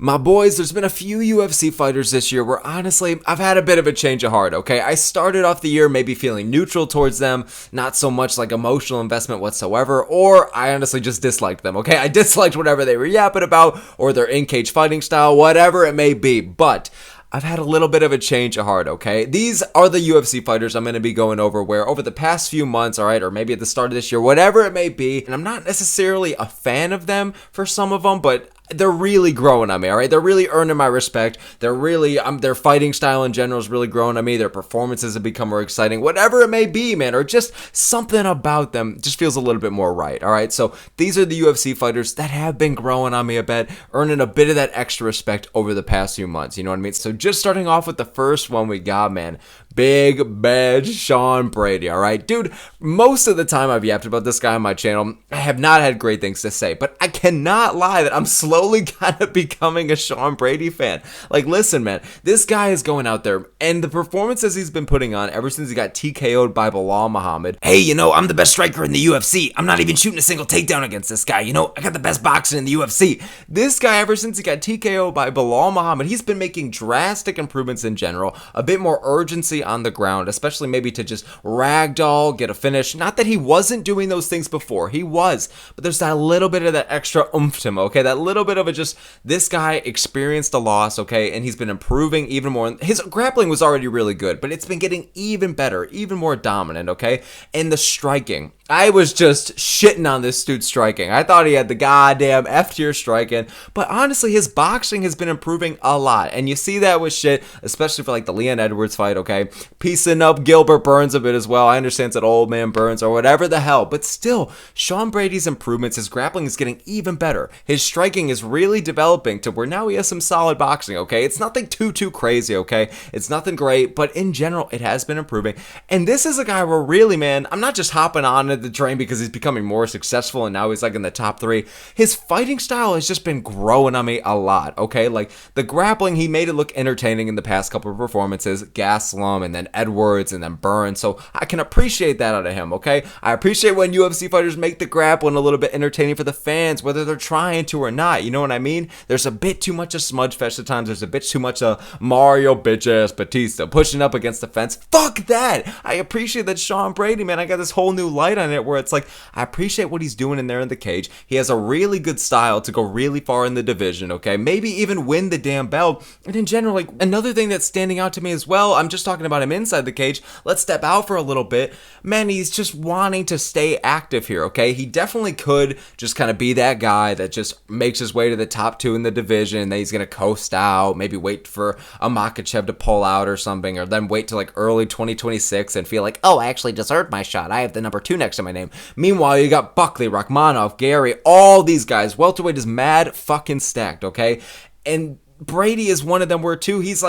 My boys, there's been a few UFC fighters this year where honestly, I've had a bit of a change of heart, okay? I started off the year maybe feeling neutral towards them, not so much like emotional investment whatsoever, or I honestly just disliked them, okay? I disliked whatever they were yapping about, or their in-cage fighting style, whatever it may be, but I've had a little bit of a change of heart, okay? These are the UFC fighters I'm going to be going over where over the past few months, all right, or maybe at the start of this year, whatever it may be, and I'm not necessarily a fan of them for some of them, but they're really growing on me, all right? They're really earning my respect. They're really, their fighting style in general is really growing on me. Their performances have become more exciting. Whatever it may be, man, or just something about them just feels a little bit more right, all right? So these are the UFC fighters that have been growing on me a bit, earning a bit of that extra respect over the past few months, you know what I mean? So just starting off with the first one we got, man. Big bad Sean Brady, all right? Dude, most of the time I've yapped about this guy on my channel, I have not had great things to say, but I cannot lie that I'm slowly kind of becoming a Sean Brady fan. Like, listen, man, this guy is going out there, and the performances he's been putting on ever since he got TKO'd by Bilal Muhammad. Hey, you know, I'm the best striker in the UFC. I'm not even shooting a single takedown against this guy. You know, I got the best boxing in the UFC. This guy, ever since he got TKO'd by Bilal Muhammad, he's been making drastic improvements in general, a bit more urgency on the ground, especially maybe to just ragdoll, get a finish. Not that he wasn't doing those things before, he was, but there's that little bit of that extra oomph to him, okay? That little bit of a just, this guy experienced a loss, okay? And he's been improving even more. His grappling was already really good, but it's been getting even better, even more dominant, okay? And the striking, I was just shitting on this dude's striking. I thought he had the goddamn F-tier striking, but honestly, his boxing has been improving a lot, and you see that with shit, especially for like the Leon Edwards fight, okay? Piecing up Gilbert Burns a bit as well. I understand it's an old man Burns or whatever the hell, but still, Sean Brady's improvements, his grappling is getting even better. His striking is really developing to where now he has some solid boxing, okay? It's nothing too crazy, okay? It's nothing great, but in general, it has been improving. And this is a guy where really, man, I'm not just hopping on the train because he's becoming more successful and now he's like in the top 3. His fighting style has just been growing on me a lot, okay? Like the grappling, he made it look entertaining in the past couple of performances, Gaslam and then Edwards and then Burns, so I can appreciate that out of him, okay? I appreciate when UFC fighters make the grappling a little bit entertaining for the fans, whether they're trying to or not, you know what I mean? There's a bit too much of smudge fest at times, there's a bit too much of Mario bitch-ass Batista pushing up against the fence. Fuck that! I appreciate that Sean Brady, man, I got this whole new light on it where it's like, I appreciate what he's doing in there in the cage. He has a really good style to go really far in the division, okay? Maybe even win the damn belt. And in general, like, another thing that's standing out to me as well, I'm just talking about him inside the cage. Let's step out for a little bit. Man, he's just wanting to stay active here, okay? He definitely could just kind of be that guy that just makes his way to the top 2 in the division, then he's going to coast out, maybe wait for a Makhachev to pull out or something, or then wait till like early 2026 and feel like, oh, I actually deserved my shot. I have the number 2 next to my name. Meanwhile, you got Buckley, Rakhmonov, Garry, all these guys. Welterweight is mad fucking stacked, okay? And Brady is one of them where too he's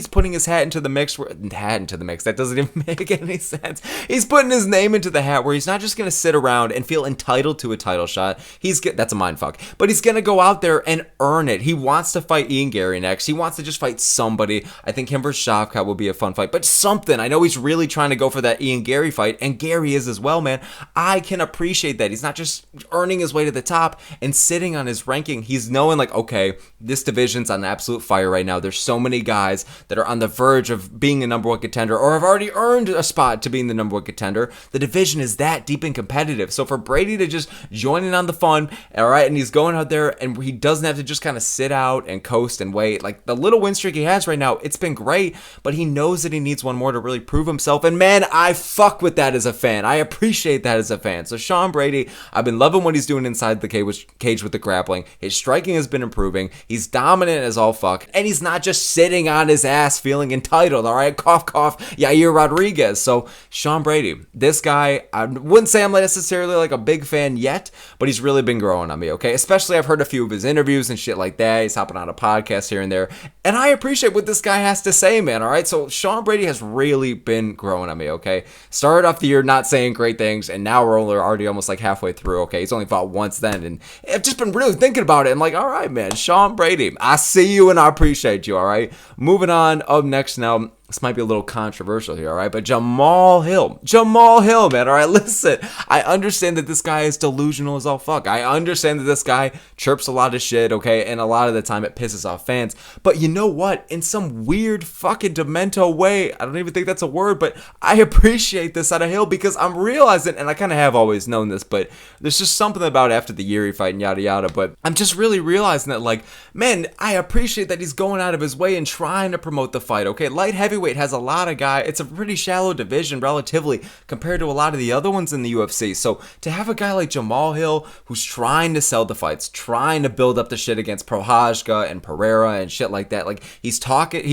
putting his hat into the mix, that doesn't even make any sense. He's putting his name into the hat where he's not just gonna sit around and feel entitled to a title shot. That's a mindfuck, but he's gonna go out there and earn it. He wants to fight Ian Garry next. He wants to just fight somebody. I think him versus Shavkat will be a fun fight, but something. I know he's really trying to go for that Ian Garry fight, and Garry is as well, man. I can appreciate that. He's not just earning his way to the top and sitting on his ranking. He's knowing like, okay, this division's on absolute fire right now. There's so many guys that are on the verge of being a number 1 contender or have already earned a spot to being the number 1 contender. The division is that deep and competitive. So for Brady to just join in on the fun, all right, and he's going out there and he doesn't have to just kind of sit out and coast and wait. Like the little win streak he has right now, it's been great, but he knows that he needs one more to really prove himself. And man, I fuck with that as a fan. I appreciate that as a fan. So Sean Brady, I've been loving what he's doing inside the cage with the grappling. His striking has been improving. He's dominant as all fuck. And he's not just sitting on his ass feeling entitled, all right? Cough, cough, Yair Rodriguez. So, Sean Brady, this guy, I wouldn't say I'm necessarily like a big fan yet, but he's really been growing on me, okay? Especially I've heard a few of his interviews and shit like that. He's hopping on a podcast here and there. And I appreciate what this guy has to say, man, all right? So, Sean Brady has really been growing on me, okay? Started off the year not saying great things, and now we're already almost like halfway through, okay? He's only fought once then, and I've just been really thinking about it. I'm like, all right, man, Sean Brady, I see you and I appreciate you, all right? Moving on, up next now, this might be a little controversial here, all right? But Jamahal Hill, man, all right? Listen, I understand that this guy is delusional as all fuck. I understand that this guy chirps a lot of shit, okay? And a lot of the time it pisses off fans. But you know what? In some weird fucking demento way, I don't even think that's a word, but I appreciate this out of Hill because I'm realizing, and I kind of have always known this, but there's just something about after the Garry fight and yada yada, but I'm just really realizing that, like, man, I appreciate that he's going out of his way and trying to promote the fight, okay? Light heavyweight has a lot of guys. It's a pretty shallow division relatively compared to a lot of the other ones in the UFC. So to have a guy like Jamahal Hill who's trying to sell the fights, trying to build up the shit against Prochazka and Pereira and shit like that, like he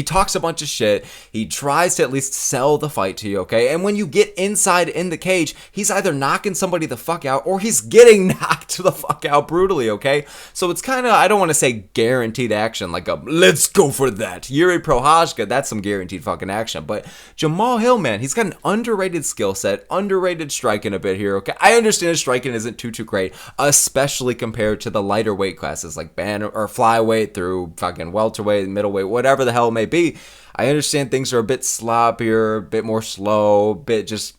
talks a bunch of shit. He tries to at least sell the fight to you, okay? And when you get inside in the cage, he's either knocking somebody the fuck out or he's getting knocked the fuck out brutally, okay? So it's kind of, I don't want to say guaranteed action, like a let's go for that. Jiří Prochazka, that's some guaranteed fucking action. But Jamahal Hill, man, he's got an underrated skill set, underrated striking a bit here, okay? I understand his striking isn't too great, especially compared to the lighter weight classes like banner or flyweight through fucking welterweight, middleweight, whatever the hell it may be. I understand things are a bit sloppier, a bit more slow, a bit just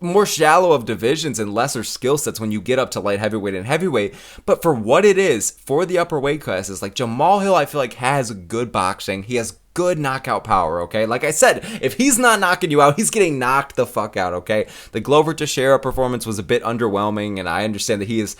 more shallow of divisions and lesser skill sets when you get up to light heavyweight and heavyweight. But for what it is, for the upper weight classes, like Jamahal Hill, I feel like has good boxing. He has good knockout power, okay? Like I said, if he's not knocking you out, he's getting knocked the fuck out, okay? The Glover Teixeira performance was a bit underwhelming, and I understand that he is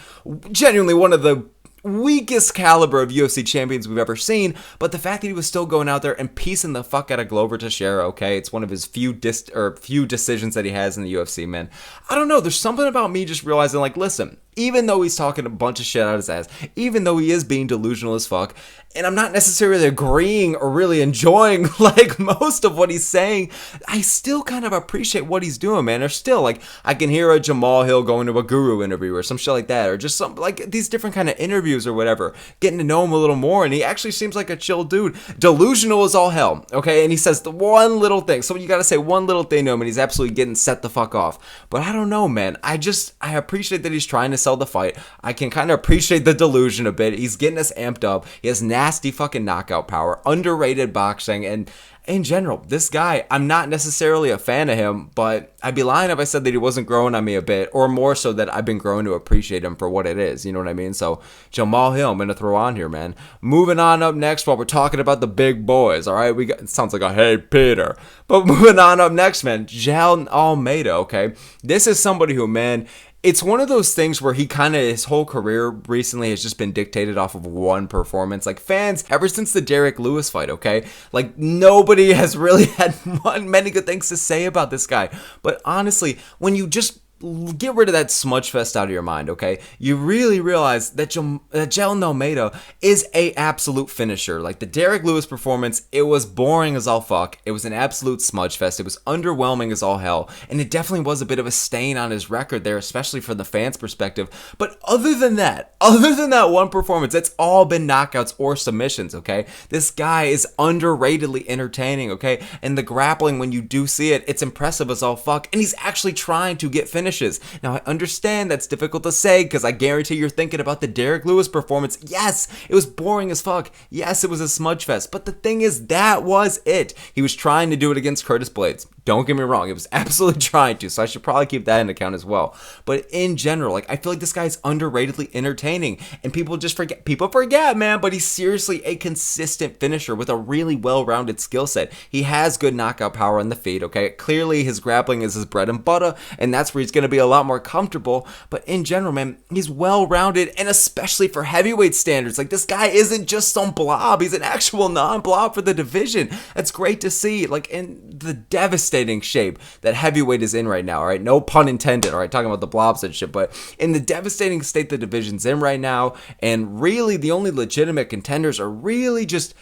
genuinely one of the weakest caliber of UFC champions we've ever seen, but the fact that he was still going out there and piecing the fuck out of Glover Teixeira, okay? It's one of his few decisions that he has in the UFC, man. I don't know, there's something about me just realizing, like, listen, even though he's talking a bunch of shit out of his ass, even though he is being delusional as fuck, and I'm not necessarily agreeing or really enjoying, like, most of what he's saying, I still kind of appreciate what he's doing, man. There's still, like, I can hear a Jamahal Hill going to a Guru interview or some shit like that, or just some, like, these different kind of interviews or whatever, getting to know him a little more, and he actually seems like a chill dude. Delusional as all hell, okay? And he says the one little thing, so you gotta say one little thing to him, and he's absolutely getting set the fuck off. But I don't know, man. I appreciate that he's trying to sell the fight. I can kind of appreciate the delusion a bit. He's getting us amped up. He has nasty fucking knockout power, underrated boxing, and in general, this guy, I'm not necessarily a fan of him, but I'd be lying if I said that he wasn't growing on me a bit, or more so that I've been growing to appreciate him for what it is, you know what I mean? So, Jamahal Hill, I'm going to throw on here, man. Moving on up next while we're talking about the big boys, all right? It sounds like a hey, Peter. But moving on up next, man, Jailton Almeida, okay? This is somebody who, man, it's one of those things where he kind of, his whole career recently has just been dictated off of one performance. Like, fans, ever since the Derek Lewis fight, okay? Like, nobody has really had many good things to say about this guy. But honestly, when you just get rid of that smudge fest out of your mind, okay? You really realize that Jailton Almeida is a absolute finisher. Like, the Derek Lewis performance, it was boring as all fuck. It was an absolute smudge fest. It was underwhelming as all hell. And it definitely was a bit of a stain on his record there, especially from the fans' perspective. But other than that one performance, it's all been knockouts or submissions, okay? This guy is underratedly entertaining, okay? And the grappling, when you do see it, it's impressive as all fuck. And he's actually trying to get finished. Now, I understand that's difficult to say because I guarantee you're thinking about the Derek Lewis performance. Yes, it was boring as fuck. Yes, it was a smudge fest. But the thing is, that was it. He was trying to do it against Curtis Blades. Don't get me wrong. It was absolutely trying to, so I should probably keep that in account as well. But in general, like, I feel like this guy's underratedly entertaining, and people just forget. People forget, man, but he's seriously a consistent finisher with a really well-rounded skill set. He has good knockout power on the feet, okay? Clearly, his grappling is his bread and butter, and that's where he's going to be a lot more comfortable. But in general, man, he's well-rounded, and especially for heavyweight standards. Like, this guy isn't just some blob. He's an actual non-blob for the division. That's great to see. Like, in the devastating shape that heavyweight is in right now, all right? No pun intended, all right? Talking about the blobs and shit, but in the devastating state the division's in right now, and really the only legitimate contenders are really just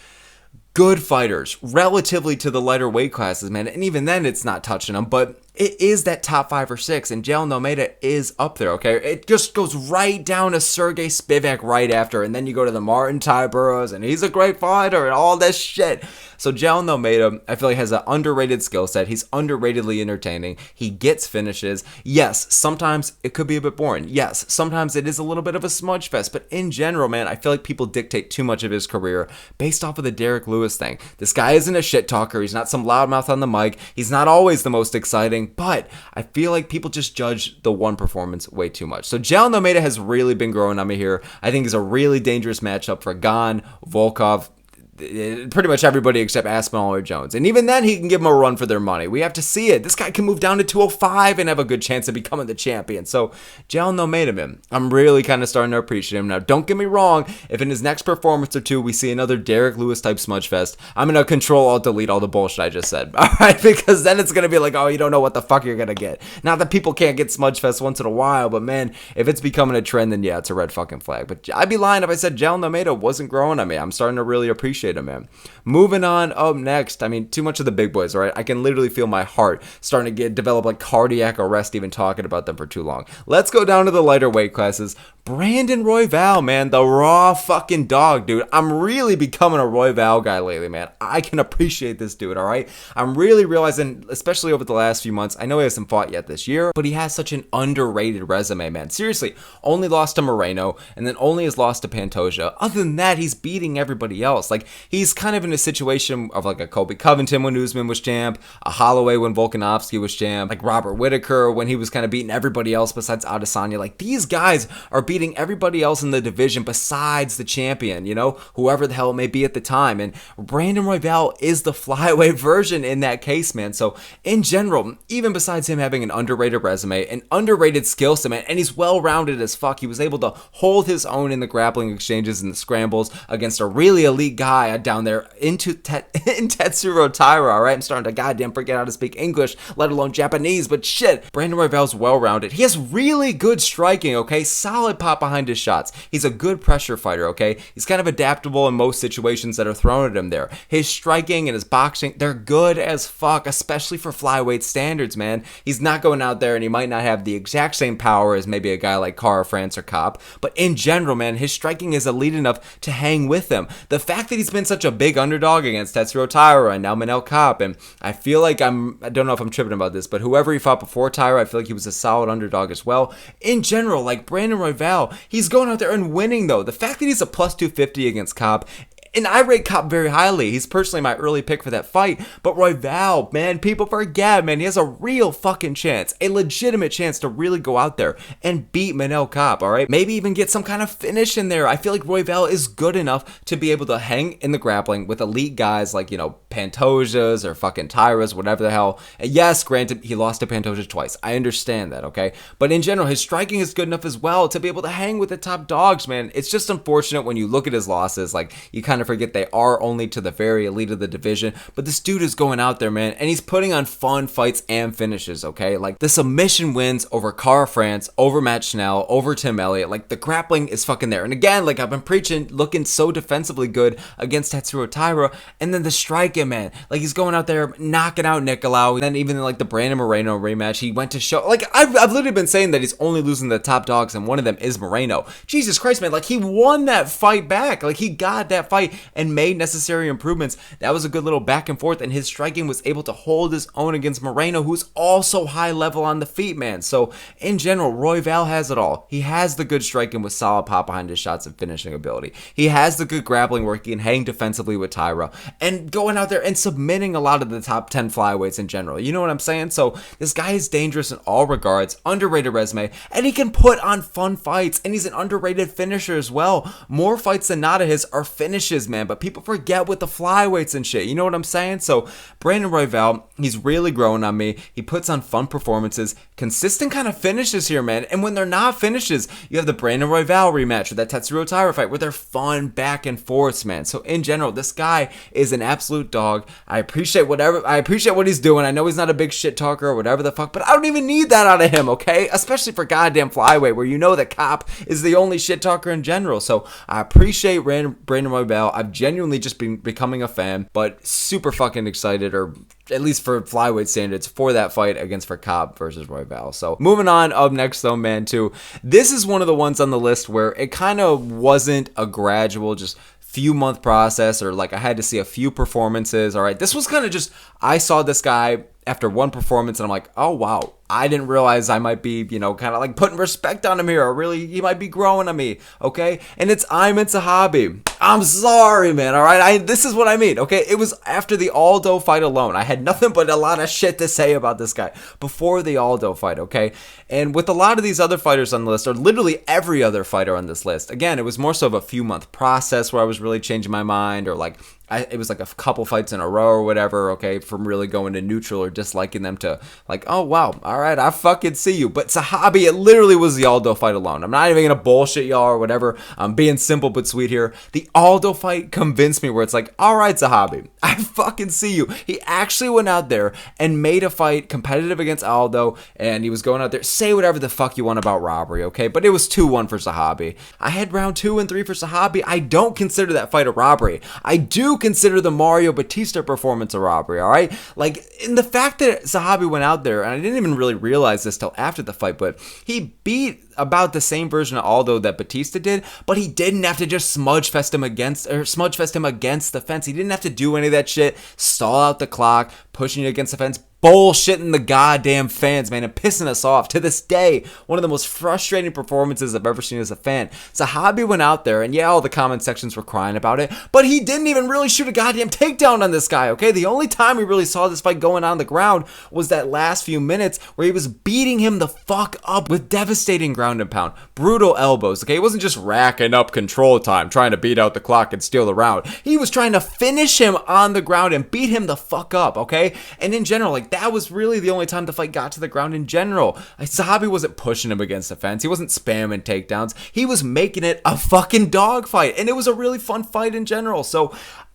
good fighters relatively to the lighter weight classes, man. And even then, it's not touching them, but it is that top 5 or 6, and Jailton Almeida is up there, okay? It just goes right down to Sergey Spivak right after, and then you go to the Martin Tybura's, and he's a great fighter, and all this shit. So Jailton Almeida, I feel like, has an underrated skill set. He's underratedly entertaining. He gets finishes. Yes, sometimes it could be a bit boring. Yes, sometimes it is a little bit of a smudge fest. But in general, man, I feel like people dictate too much of his career based off of the Derek Lewis thing. This guy isn't a shit talker. He's not some loudmouth on the mic. He's not always the most exciting. But I feel like people just judge the one performance way too much. So Jailton Almeida has really been growing on me here. I think he's a really dangerous matchup for Gane, Volkov, pretty much everybody except Aspinall or Jones. And even then, he can give them a run for their money. We have to see it. This guy can move down to 205 and have a good chance of becoming the champion. So, Jailton Almeida, man, I'm really kind of starting to appreciate him. Now, don't get me wrong. If in his next performance or two, we see another Derek Lewis type smudge fest, I'm going to Control-Alt-Delete all the bullshit I just said. All right? Because then it's going to be like, oh, you don't know what the fuck you're going to get. Not that people can't get smudge fest once in a while, but man, if it's becoming a trend, then yeah, it's a red fucking flag. But I'd be lying if I said Jailton Almeida wasn't growing on me. I'm starting to really appreciate him, man. Moving on up next, I mean, too much of the big boys, all right? I can literally feel my heart starting to develop like cardiac arrest even talking about them for too long. Let's go down to the lighter weight classes. Brandon Royval, man, the raw fucking dog, dude. I'm really becoming a Royval guy lately, man. I can appreciate this dude, all right? I'm really realizing, especially over the last few months, I know he hasn't fought yet this year, but he has such an underrated resume, man. Seriously, only lost to Moreno, and then only has lost to Pantoja. Other than that, he's beating everybody else. Like, he's kind of in a situation of like a Colby Covington when Usman was champ, a Holloway when Volkanovski was champ, like Robert Whittaker when he was kind of beating everybody else besides Adesanya. Like, these guys are beating everybody else in the division besides the champion, you know, whoever the hell it may be at the time. And Brandon Royval is the flyweight version in that case, man. So in general, even besides him having an underrated resume, an underrated skill set, man, and he's well-rounded as fuck, he was able to hold his own in the grappling exchanges and the scrambles against a really elite guy down there in Tetsuro Taira, all right? I'm starting to goddamn forget how to speak English, let alone Japanese, but shit, Brandon Royval's well-rounded. He has really good striking, okay? Solid pop behind his shots. He's a good pressure fighter, okay? He's kind of adaptable in most situations that are thrown at him there. His striking and his boxing, they're good as fuck, especially for flyweight standards, man. He's not going out there and he might not have the exact same power as maybe a guy like Cara France or Kopp, but in general, man, his striking is elite enough to hang with him. The fact that he's been such a big underdog against Tetsuro Taira and now Manel Kopp, and I feel like I don't know if I'm tripping about this, but whoever he fought before Taira, I feel like he was a solid underdog as well. In general, like Brandon Royval, he's going out there and winning though. The fact that he's a plus 250 against Kopp, and I rate Kopp very highly. He's personally my early pick for that fight. But Royval, man, people forget, man, he has a real fucking chance, a legitimate chance to really go out there and beat Manel Kopp, all right? Maybe even get some kind of finish in there. I feel like Royval is good enough to be able to hang in the grappling with elite guys like, you know, Pantojas or fucking Tairas, whatever the hell. And yes, granted, he lost to Pantoja twice. I understand that, okay? But in general, his striking is good enough as well to be able to hang with the top dogs, man. It's just unfortunate when you look at his losses, like, you kind of forget they are only to the very elite of the division, but this dude is going out there, man, and he's putting on fun fights and finishes, okay? Like, the submission wins over Cara France, over Matt Schnell, over Tim Elliott, like, the grappling is fucking there. And again, like I've been preaching, looking so defensively good against Tetsuro Taira, and then the striking, man, like, he's going out there knocking out Nicolau, and then even like the Brandon Moreno rematch, he went to show, like, I've literally been saying that he's only losing the top dogs, and one of them is Moreno. Jesus Christ, man, like, he won that fight back, like, he got that fight and made necessary improvements. That was a good little back and forth, and his striking was able to hold his own against Moreno, who's also high level on the feet, man. So in general, Royval has it all. He has the good striking with solid pop behind his shots and finishing ability. He has the good grappling work. He can hang defensively with Taira and going out there and submitting a lot of the top 10 flyweights in general. You know what I'm saying? So this guy is dangerous in all regards, underrated resume, and he can put on fun fights, and he's an underrated finisher as well. More fights than not of his are finishes, man, but people forget with the flyweights and shit. You know what I'm saying? So Brandon Royval, he's really growing on me. He puts on fun performances, consistent kind of finishes here, man. And when they're not finishes, you have the Brandon Royval rematch or that Tetsuro Taira fight where they're fun back and forths, man. So in general, this guy is an absolute dog. I appreciate what he's doing. I know he's not a big shit talker or whatever the fuck, but I don't even need that out of him, okay? Especially for goddamn flyweight, where you know that Kopp is the only shit talker in general. So I appreciate Brandon Royval. Royval. I've genuinely just been becoming a fan, but super fucking excited, or at least for flyweight standards, for that fight against Cobb versus Royval. So moving on, up next though, man, too. This is one of the ones on the list where it kind of wasn't a gradual, just few month process, or like I had to see a few performances. All right, this was kind of just, I saw this guy after one performance and I'm like, oh wow, I didn't realize I might be, kind of like putting respect on him here, or really he might be growing on me, okay? And it's Aiemann Zahabi. I'm sorry, man, all right? This is what I mean, okay? It was after the Aldo fight alone. I had nothing but a lot of shit to say about this guy before the Aldo fight, okay? And with a lot of these other fighters on the list, or literally every other fighter on this list, again, it was more so of a few month process where I was really changing my mind, or like it was like a couple fights in a row or whatever, okay, from really going to neutral or disliking them to like, oh wow, all right, I fucking see you. But Zahabi, it literally was the Aldo fight alone. I'm not even gonna bullshit y'all or whatever. I'm being simple but sweet here. The Aldo fight convinced me, where it's like, all right, Zahabi, I fucking see you. He actually went out there and made a fight competitive against Aldo, and he was going out there, say whatever the fuck you want about robbery, okay, but it was 2-1 for Zahabi. I had round 2 and 3 for Zahabi. I don't consider that fight a robbery. I do consider the Mario Batista performance a robbery, all right? Like, in the fact that Zahabi went out there, and I didn't even really realize this till after the fight, but he beat about the same version of Aldo that Batista did, but he didn't have to just smudge fest him against the fence. He didn't have to do any of that shit, stall out the clock, pushing it against the fence, bullshitting the goddamn fans, man, and pissing us off. To this day, one of the most frustrating performances I've ever seen as a fan. Zahabi went out there, and yeah, all the comment sections were crying about it, but he didn't even really shoot a goddamn takedown on this guy, okay? The only time we really saw this fight going on the ground was that last few minutes where he was beating him the fuck up with devastating ground and pound, brutal elbows, okay? It wasn't just racking up control time, trying to beat out the clock and steal the round. He was trying to finish him on the ground and beat him the fuck up, okay? And in general, like, that was really the only time the fight got to the ground in general. Zahabi wasn't pushing him against the fence. He wasn't spamming takedowns. He was making it a fucking dog fight, and it was a really fun fight in general. So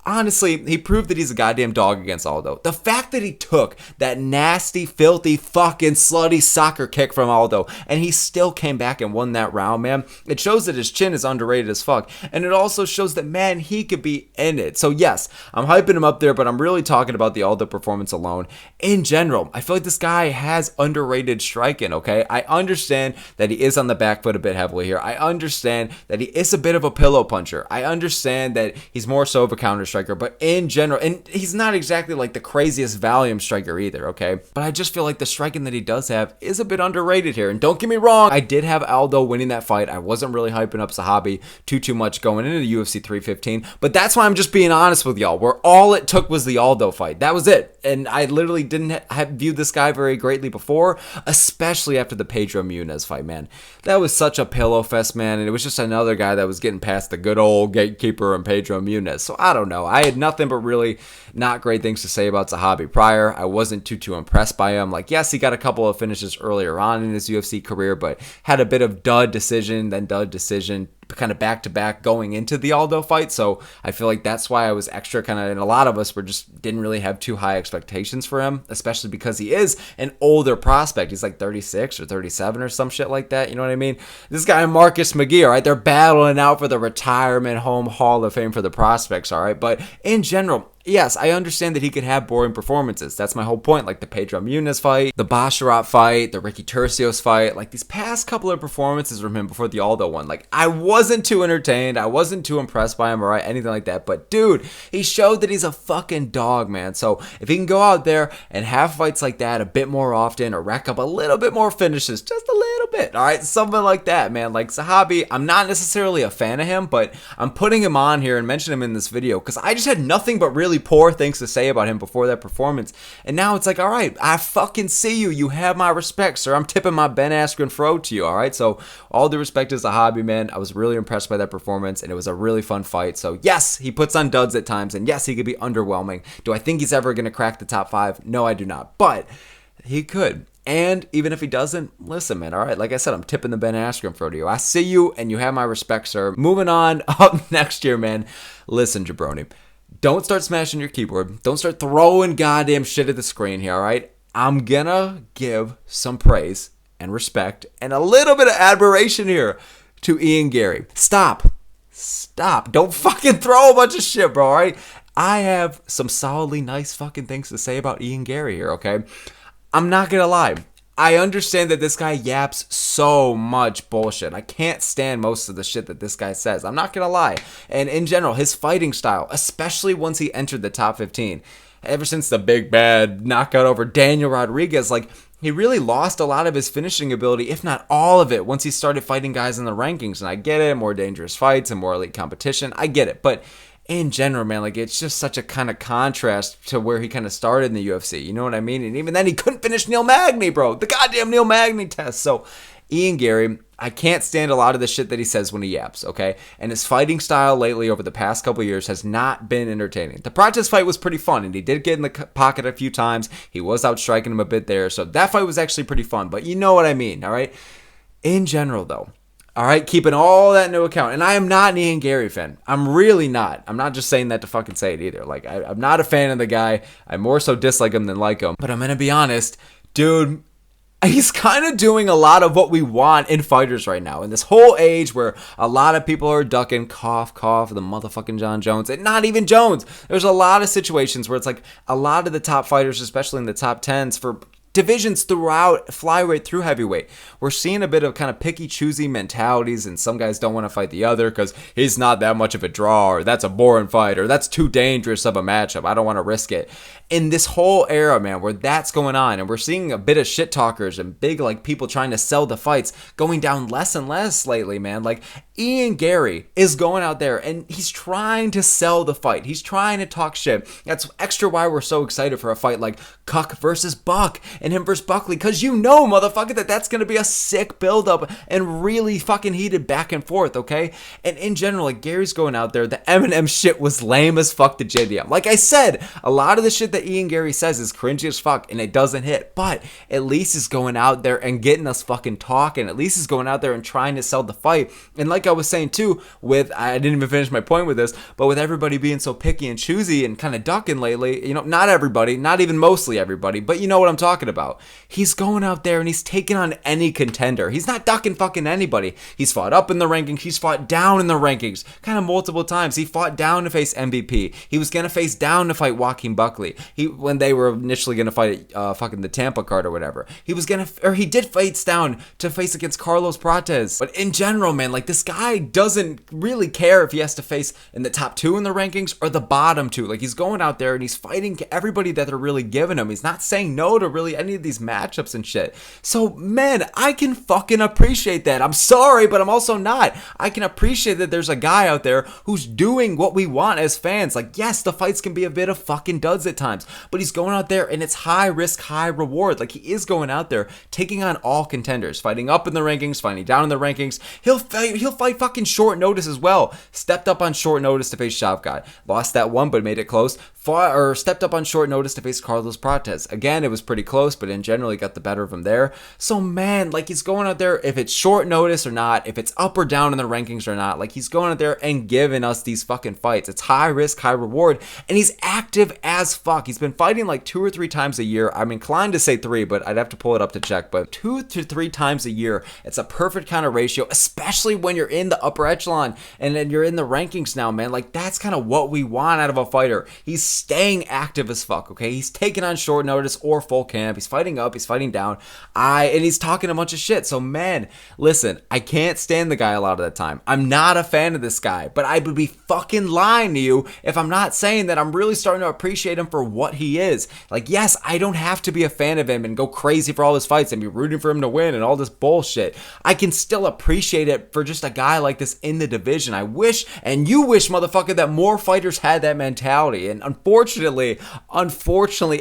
honestly, he proved that he's a goddamn dog against Aldo. The fact that he took that nasty, filthy, fucking slutty soccer kick from Aldo, and he still came back and won that round, man, it shows that his chin is underrated as fuck. And it also shows that, man, he could be in it. So yes, I'm hyping him up there, but I'm really talking about the Aldo performance alone. In general, I feel like this guy has underrated striking, okay? I understand that he is on the back foot a bit heavily here. I understand that he is a bit of a pillow puncher. I understand that he's more so of a counter striker, but in general, and he's not exactly like the craziest volume striker either, okay? But I just feel like the striking that he does have is a bit underrated here. And don't get me wrong, I did have Aldo winning that fight. I wasn't really hyping up Zahabi too much going into the UFC 315, but that's why I'm just being honest with y'all, where all it took was the Aldo fight. That was it. And I literally didn't have viewed this guy very greatly before, especially after the Pedro Munez fight, man. That was such a pillow fest, man, and it was just another guy that was getting past the good old gatekeeper and Pedro Munez. So I don't know. I had nothing but really not great things to say about Zahabi prior. I wasn't too impressed by him. Like, yes, he got a couple of finishes earlier on in his UFC career, but had a bit of dud decision, then dud decision, kind of back-to-back going into the Aldo fight. So I feel like that's why I was extra kind of, and a lot of us didn't really have too high expectations for him, especially because he is an older prospect. He's like 36 or 37 or some shit like that. You know what I mean? This guy and Marcus McGee, all right, they're battling out for the retirement home Hall of Fame for the prospects, all right? But in general, yes, I understand that he could have boring performances. That's my whole point. Like the Pedro Munez fight, the Basharat fight, the Ricky Turcios fight, like these past couple of performances from him before the Aldo one, like I wasn't too entertained. I wasn't too impressed by him or anything like that. But dude, he showed that he's a fucking dog, man. So if he can go out there and have fights like that a bit more often, or rack up a little bit more finishes, just a little bit, all right, something like that, man. Like Zahabi, I'm not necessarily a fan of him, but I'm putting him on here and mentioning him in this video because I just had nothing but really poor things to say about him before that performance. And now it's like, all right, I fucking see you. You have my respect, sir. I'm tipping my Ben Askren fro to you, all right? So all due respect to Zahabi, man. I was really impressed by that performance, and it was a really fun fight. So yes, he puts on duds at times, and yes, he could be underwhelming. Do I think he's ever going to crack the top 5? No, I do not. But he could. And even if he doesn't, listen, man, all right, like I said, I'm tipping the Ben Askren for you. I see you, and you have my respect, sir. Moving on, up next year, man. Listen, jabroni. Don't start smashing your keyboard. Don't start throwing goddamn shit at the screen here, all right? I'm gonna give some praise and respect and a little bit of admiration here to Ian Garry. Stop Stop. Don't fucking throw a bunch of shit, bro, alright? I have some solidly nice fucking things to say about Ian Garry here, okay? I'm not gonna lie. I understand that this guy yaps so much bullshit. I can't stand most of the shit that this guy says. I'm not gonna lie. And in general, his fighting style, especially once he entered the top 15, ever since the big bad knockout over Daniel Rodriguez, like, he really lost a lot of his finishing ability, if not all of it, once he started fighting guys in the rankings. And I get it, more dangerous fights and more elite competition. I get it. But in general, man, like, it's just such a kind of contrast to where he kind of started in the UFC. You know what I mean? And even then, he couldn't finish Neil Magny, bro. The goddamn Neil Magny test. So, Ian Garry, I can't stand a lot of the shit that he says when he yaps, okay? And his fighting style lately over the past couple years has not been entertaining. The Practice fight was pretty fun, and he did get in the pocket a few times. He was outstriking him a bit there, so that fight was actually pretty fun. But you know what I mean, all right? In general, though, all right, keeping all that into account, and I am not an Ian Garry fan. I'm really not. I'm not just saying that to fucking say it either. Like, I'm not a fan of the guy. I more so dislike him than like him. But I'm gonna be honest, dude, he's kind of doing a lot of what we want in fighters right now. In this whole age where a lot of people are ducking, cough, cough, the motherfucking John Jones. And not even Jones. There's a lot of situations where it's like a lot of the top fighters, especially in the top 10s for divisions throughout flyweight through heavyweight, we're seeing a bit of kind of picky choosy mentalities, and some guys don't want to fight the other because he's not that much of a draw, or that's a boring fight, or that's too dangerous of a matchup, I don't want to risk it. In this whole era, man, where that's going on, and we're seeing a bit of shit talkers and big like people trying to sell the fights going down less and less lately, man. Like, Ian Garry is going out there and he's trying to sell the fight. He's trying to talk shit. That's extra why we're so excited for a fight like Cuck versus Buck and him versus Buckley, because you know, motherfucker, that's going to be a sick build-up and really fucking heated back and forth, okay? And in general, like, Gary's going out there, the Eminem shit was lame as fuck to JDM. Like I said, a lot of the shit that Ian Garry says is cringy as fuck and it doesn't hit, but at least he's going out there and getting us fucking talking. At least he's going out there and trying to sell the fight. And like I was saying too, I didn't even finish my point with this, but with everybody being so picky and choosy and kind of ducking lately, you know, not everybody, not even mostly everybody, but you know what I'm talking about. He's going out there and he's taking on any contender. He's not ducking fucking anybody. He's fought up in the rankings. He's fought down in the rankings kind of multiple times. He fought down to face MVP. He was going to face down to fight Joaquin Buckley. When they were initially going to fight fucking the Tampa card or whatever. He did fight down to face against Carlos Prates. But in general, man, like, this guy doesn't really care if he has to face in the top 2 in the rankings or the bottom 2. Like, he's going out there and he's fighting everybody that they're really giving him. He's not saying no to really any of these matchups and shit. So, man, I can fucking appreciate that. I'm sorry, but I'm also not. I can appreciate that there's a guy out there who's doing what we want as fans. Like, yes, the fights can be a bit of fucking duds at times, but he's going out there and it's high risk, high reward. Like, he is going out there taking on all contenders, fighting up in the rankings, fighting down in the rankings. He'll fight fucking short notice as well. Stepped up on short notice to face Shavkat. Lost that one, but made it close. Stepped up on short notice to face Carlos Prates. Again, it was pretty close, but in general, he got the better of him there. So, man, like, he's going out there, if it's short notice or not, if it's up or down in the rankings or not, like, he's going out there and giving us these fucking fights. It's high risk, high reward, and he's active as fuck. He's been fighting like 2 or 3 times a year. I'm inclined to say 3, but I'd have to pull it up to check. But 2 to 3 times a year, it's a perfect kind of ratio, especially when you're in the upper echelon and then you're in the rankings now, man. Like, that's kind of what we want out of a fighter. He's staying active as fuck, okay? He's taking on short notice or full camp. He's fighting up, he's fighting down, and he's talking a bunch of shit. So, man, listen, I can't stand the guy a lot of the time. I'm not a fan of this guy, but I would be fucking lying to you if I'm not saying that I'm really starting to appreciate him for what he is. Like, yes, I don't have to be a fan of him and go crazy for all his fights and be rooting for him to win and all this bullshit. I can still appreciate it for just a guy like this in the division. I wish, and you wish, motherfucker, that more fighters had that mentality. And unfortunately,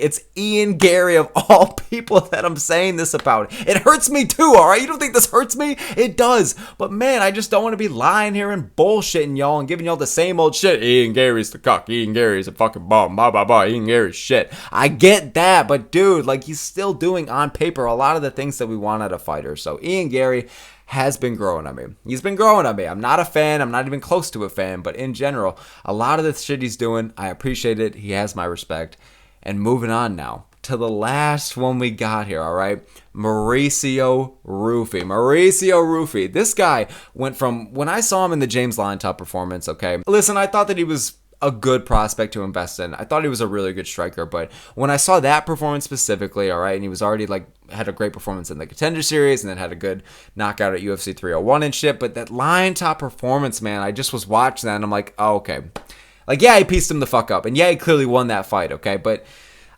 it's Ian Garry of all people that I'm saying this about. It hurts me too, alright? You don't think this hurts me? It does. But man, I just don't want to be lying here and bullshitting y'all and giving y'all the same old shit. Ian Garry's the cuck. Ian Garry's a fucking bum. Blah, blah, blah. Ian Garry's shit. I get that, but dude, like, he's still doing on paper a lot of the things that we want out of fighters. So Ian Garry has been growing on me. He's been growing on me. I'm not a fan. I'm not even close to a fan. But in general, a lot of the shit he's doing, I appreciate it. He has my respect. And moving on now to the last one we got here, all right? Mauricio Ruffy. Mauricio Ruffy. This guy went from, when I saw him in the James Liontop performance, okay? Listen, I thought that he was a good prospect to invest in. I thought he was a really good striker, but when I saw that performance specifically, all right, and he was already like had a great performance in the Contender Series and then had a good knockout at UFC 301 and shit, but that Lion Top performance, man, I just was watching that and I'm like, oh, okay. Like, yeah, he pieced him the fuck up, and yeah, he clearly won that fight, okay, but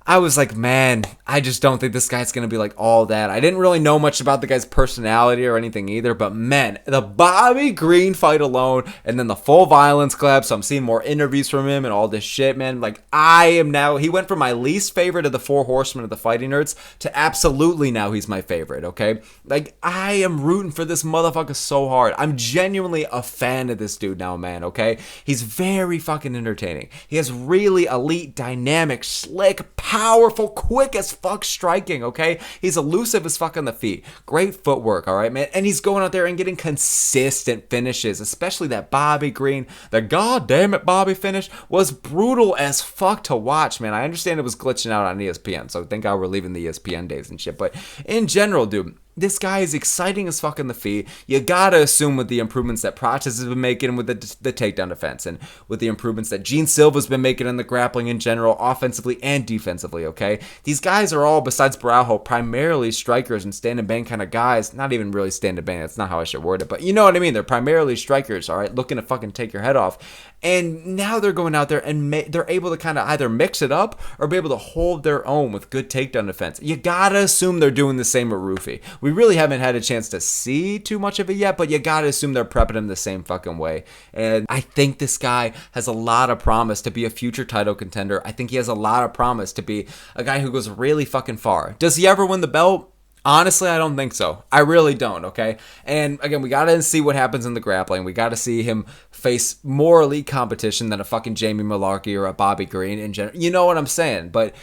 I was like, man, I just don't think this guy's going to be like all that. I didn't really know much about the guy's personality or anything either, but man, the Bobby Green fight alone and then the full violence collab, so I'm seeing more interviews from him and all this shit, man. Like, he went from my least favorite of the four horsemen of the fighting nerds to absolutely now he's my favorite, okay? Like, I am rooting for this motherfucker so hard. I'm genuinely a fan of this dude now, man, okay? He's very fucking entertaining. He has really elite, dynamic, slick, powerful, quick as fuck striking, okay? He's elusive as fuck on the feet. Great footwork, all right, man? And he's going out there and getting consistent finishes, especially that Bobby Green. The goddamn it Bobby finish was brutal as fuck to watch, man. I understand it was glitching out on ESPN, so thank God we're leaving the ESPN days and shit, but in general, dude, this guy is exciting as fuck on the feet. You gotta assume with the improvements that Prates has been making with the takedown defense and with the improvements that Gene Silva's been making in the grappling in general, offensively and defensively, okay? These guys are all, besides Baraujo, primarily strikers and stand and bang kind of guys. Not even really stand and bang, that's not how I should word it, but you know what I mean? They're primarily strikers, all right? Looking to fucking take your head off. And now they're going out there and they're able to kind of either mix it up or be able to hold their own with good takedown defense. You gotta assume they're doing the same with Ruffy. We really haven't had a chance to see too much of it yet, but you gotta assume they're prepping him the same fucking way. And I think this guy has a lot of promise to be a future title contender. I think he has a lot of promise to be a guy who goes really fucking far. Does he ever win the belt? Honestly, I don't think so. I really don't, okay? And again, we gotta see what happens in the grappling. We gotta see him face more elite competition than a fucking Jamie Malarkey or a Bobby Green in general. You know what I'm saying? But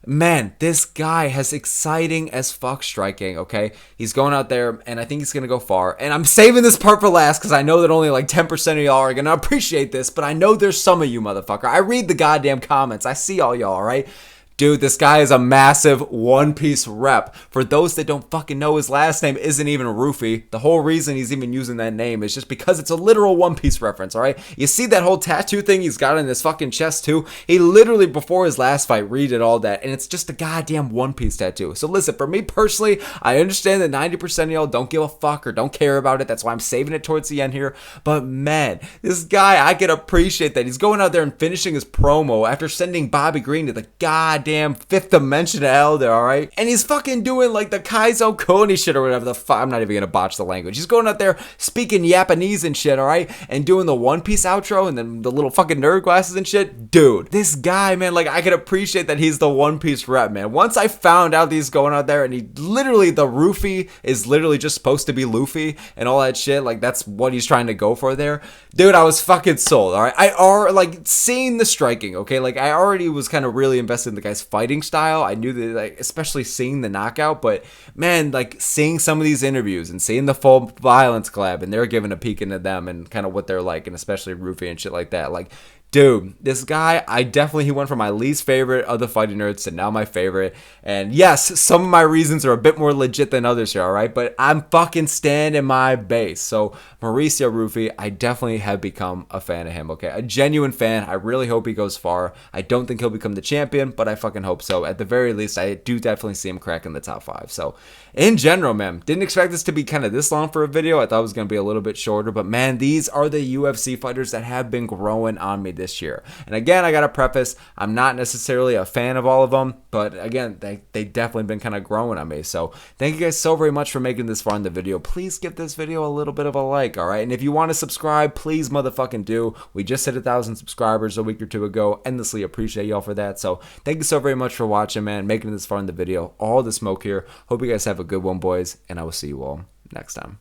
man, this guy has exciting as fuck striking, okay? He's going out there, and I think he's going to go far. And I'm saving this part for last because I know that only like 10% of y'all are going to appreciate this, but I know there's some of you, motherfucker. I read the goddamn comments. I see all y'all, all right? Dude, this guy is a massive one-piece rep. For those that don't fucking know, his last name isn't even Ruffy. The whole reason he's even using that name is just because it's a literal one-piece reference, all right? You see that whole tattoo thing he's got in his fucking chest, too? He literally, before his last fight, redid all that, and it's just a goddamn one-piece tattoo. So listen, for me personally, I understand that 90% of y'all don't give a fuck or don't care about it. That's why I'm saving it towards the end here. But man, this guy, I can appreciate that. He's going out there and finishing his promo after sending Bobby Green to the goddamn fifth dimension hell there, alright? And he's fucking doing like the Kaizo Koni shit or whatever the fuck. I'm not even gonna botch the language. He's going out there speaking Japanese and shit, alright? And doing the One Piece outro and then the little fucking nerd glasses and shit. Dude, this guy, man, like I can appreciate that he's the One Piece rep, man. Once I found out he's going out there and he literally, the Ruffy is literally just supposed to be Luffy and all that shit, like that's what he's trying to go for there. Dude, I was fucking sold, alright? I already, like, seeing the striking, okay? Like, I already was kind of really invested in the guy's fighting style. I knew that, like, especially seeing the knockout, but man, like, seeing some of these interviews and seeing the full violence collab and they're giving a peek into them and kind of what they're like, and especially Ruffy and shit like that, like, dude, this guy, he went from my least favorite of the fighting nerds to now my favorite. And yes, some of my reasons are a bit more legit than others here, alright? But I'm fucking standing my base. So, Mauricio Ruffy, I definitely have become a fan of him, okay? A genuine fan. I really hope he goes far. I don't think he'll become the champion, but I fucking hope so. At the very least, I do definitely see him cracking the top 5. So, in general, man, didn't expect this to be kind of this long for a video. I thought it was going to be a little bit shorter. But man, these are the UFC fighters that have been growing on me this year. And again, I gotta preface, I'm not necessarily a fan of all of them, but again, they definitely been kind of growing on me. So thank you guys so very much for making this far in the video. Please give this video a little bit of a like, all right? And if you want to subscribe, please motherfucking do. We just hit 1,000 subscribers a week or two ago. Endlessly appreciate y'all for that. So thank you so very much for watching, man, making this far in the video. All the smoke here. Hope you guys have a good one, boys, and I will see you all next time.